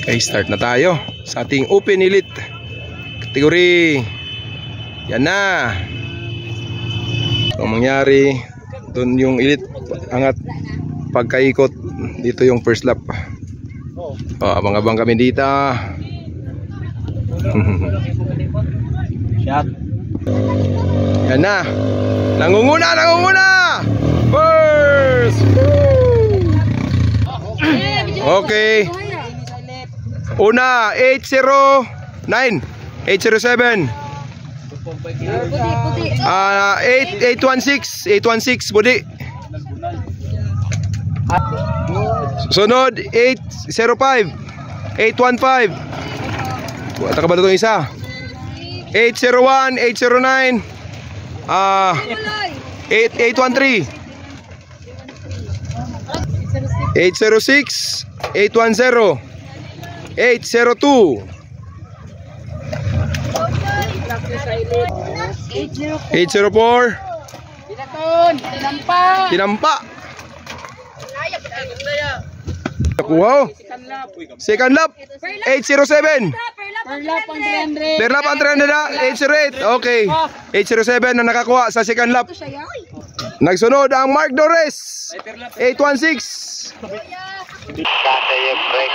Okay, start na tayo sa ating Open Elite category. Yan na. Ang mangyari doon yung elite angat pagkaikot, dito yung first lap. Abang-abang kami dito. Shot. Yan na. Nangunguna. First. Okay. Una 809, 807. 816 budi. Sunod 805, 815. Wala ka ba ito isa? 801, 809, 813, 806, 810, 802, 804, Tinampa. Wow. Second lap 807. Per lap ang 300 na 808. Okay, 807 na nakakuha sa second lap. Nagsunod ang Mark Dores 816.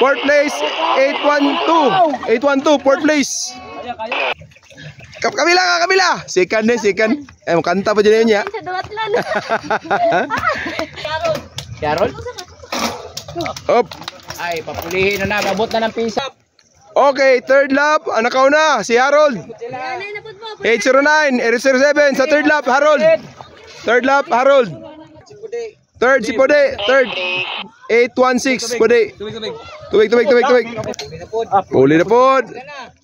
Fourth place 812, fourth place. Kabila. Second. Kanta pa dyan niya. Carol? Up. Ay, papulihin na, mabot na ng pisa. Okay, third lap, ang nakauna si Harold 809, 807 sa third lap. Harold. Third lap, Harold. Third si Pode. Third 816 Pode. Tubig. Uli na pod.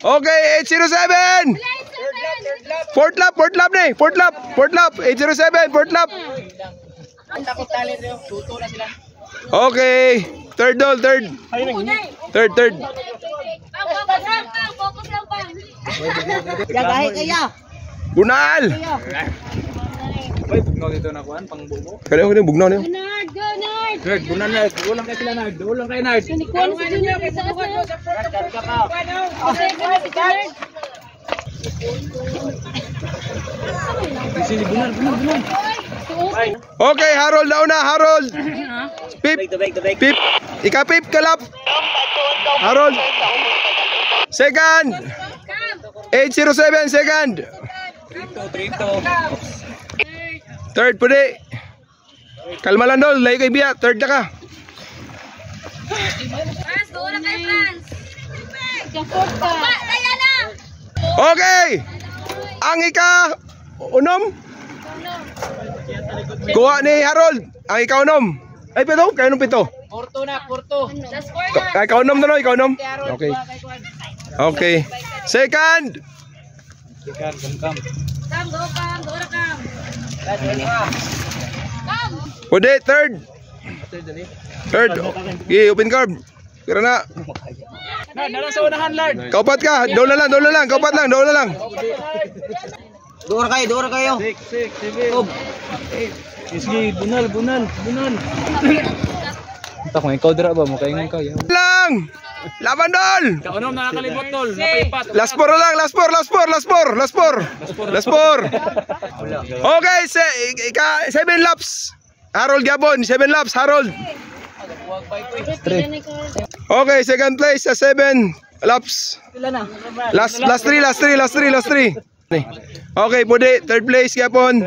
Okay, 807. Fourth lap ni. Fourth lap 807, fourth lap. Okay, third. Jagahin kayo. Bunal. Ay, bugnaw dito na kuhan, pang bumo. Kaya ako din bugnaw niyo. Nerd, bunan na. Dulang kayo sila, Nerd. Dulang kayo, Nerd. Kunikuan si Junior sa asa. Sini, bunan. Okay, Harold daw na, Harold. Pip. Ika-pip kalap. Harold. Second. 807 second. 3-2. Third pwede. Kalma lang dol, layo kay Bia. Third na ka. France, doon na kay France. Okay. Ang ika-unom. Kuha ni Harold. Ang ika-unom. Ay, pito? Kaya nung pito? Porto na, Porto. Last corner. Ay, ika-unom na no, ika-unom. Okay. Second. Kam. Kam, go na kam. Pwede, third. Third. Okay, open curve. Kira na. Nara sa unahan, Lord. Kaupat ka. Doon na lang. Kaupat lang. Doon kayo. 6, 7. Sige, bunal. Ito kung ikaw dira ba, makaingan ka. Lang. Laban dol. Kaunom na nakalibot, tol. Napaipat. Last four lang. Last four. Okay, 7 laps. Harold Gabon, 7 laps, Harold. Okay, second place sa 7 laps. Last 3. Okay, pwede. Third place, Gabon.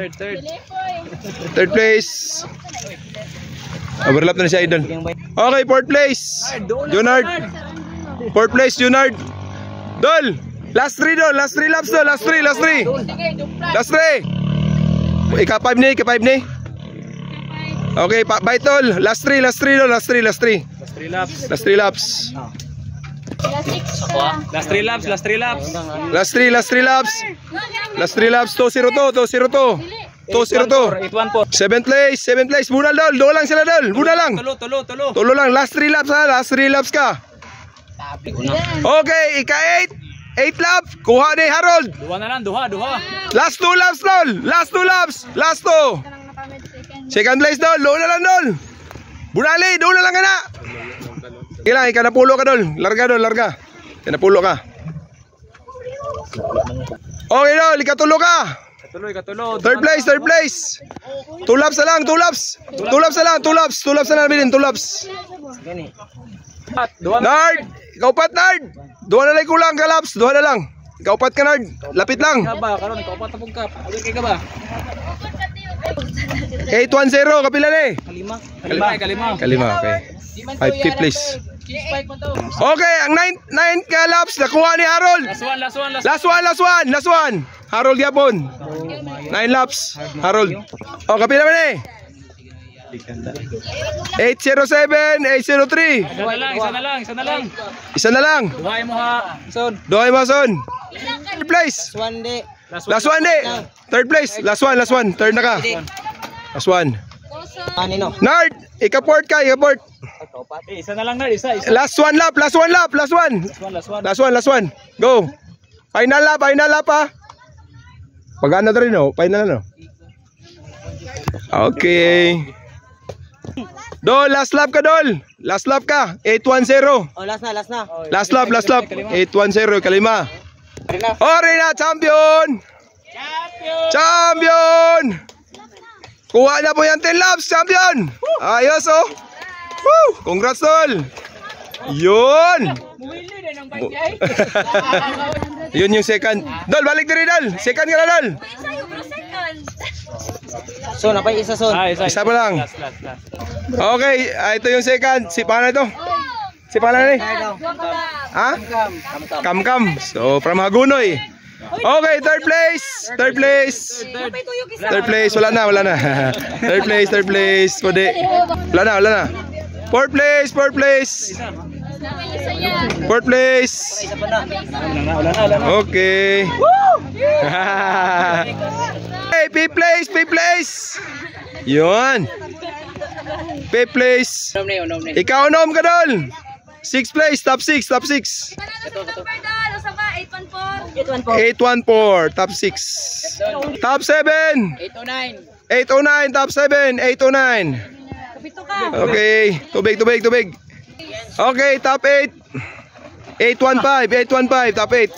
Third place. Overlap na siya, idol. Okay, fourth place. Junard. Fourth place, Junard. Dol. Last 3 laps, Dol. Last 3. Ika-5 ni. Okay, bye tol. Last 3 laps. Last 3 laps. Last 3 laps. 202. 7th place. Bunal dol. Doon lang sila dol. Bunal lang. Tulo lang. Last 3 laps ha. Last 3 laps ka. Okay, ika-8. 8 laps. Kuha ni Harold. Duha. Last 2 laps dol. Last 2. Second place dol. Doon na lang dol. Bunali. Doon na lang ka na. Sige lang, ikaw napulo ka dol. Larga dol, larga. Ikaw napulo ka. Okay dol, ikatulo ka. Katuloy. Third place, third place. 2 laps na lang, 2 laps. 2 laps na lang, 2 laps. 2 laps na lang, bilhin, 2 laps. Nard, ikaw pat Nard. 2 na lang kulang ka laps, 2 na lang. Ikaw pat ka Nard, lapit lang. Kaba, karon ikaw pa tapog ka. Okay ka ba? 8-1-0, kapila ni. Kalima. Okay. 5 please. Okay, ang 9 ka laps nakuha ni Harold. Last one. Harold yapon. 9 laps. Harold. O, kapila man eh. 807, 803. Isa na lang. Duhay mo ha. Son. Doy Mason. Third place. Last one di. Third place. Last one. Third na ka. Last one. Nard, ikaport ka, ikaport. Isa na lang na, isa. Last one lap. Last one. Last one. Go. Final lap ha. Pag-ano na rin oh. Final na no. Okay. Dol, last lap ka Dol. Last lap ka. 810. Oh, last na. Last lap. 810 kalima. Rina, champion. Kuha na po yan 10 laps, champion. Ayos oh. Woo! Congrats Dol. Yun. Yun yung second. Dol, balik din Dol. Second ka na Dol. Sa'yo, bro, seconds. Son, apay isa son. Isa pa lang. Okay, ito yung second. Si paano ito? Si paano ni? Ha? Kam. So from Hagunoy. Okay, third place. Wala na. Third place. Pwede. Wala na. Fourth place. Okay. Hey, fifth place. Yun. Fifth place. Ikaw nom ka Dol. 6th place, top 6. 814. 814, top 6. Top 7. 809, top 7. 809. Kapito ka. Okay, tubig. Okay, top 8. 815, top 8.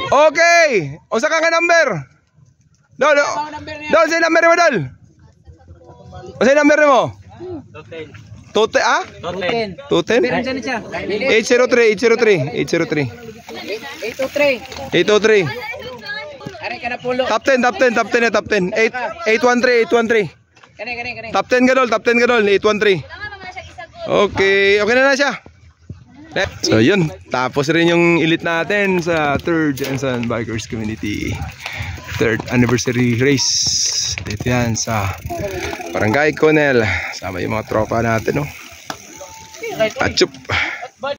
Okay. Unsa ka number? Dol, sa number mo Dol. Unsa number mo? 210. 803. 803. Top 10. 813. Top 10 ka Dol. 813. Okay na siya. So yun, tapos rin yung elite natin sa 3rd Jensen Bikers Community 3rd anniversary race. Dito yan sa Barangay Conel. Sama yung mga tropa natin, no? Atchup.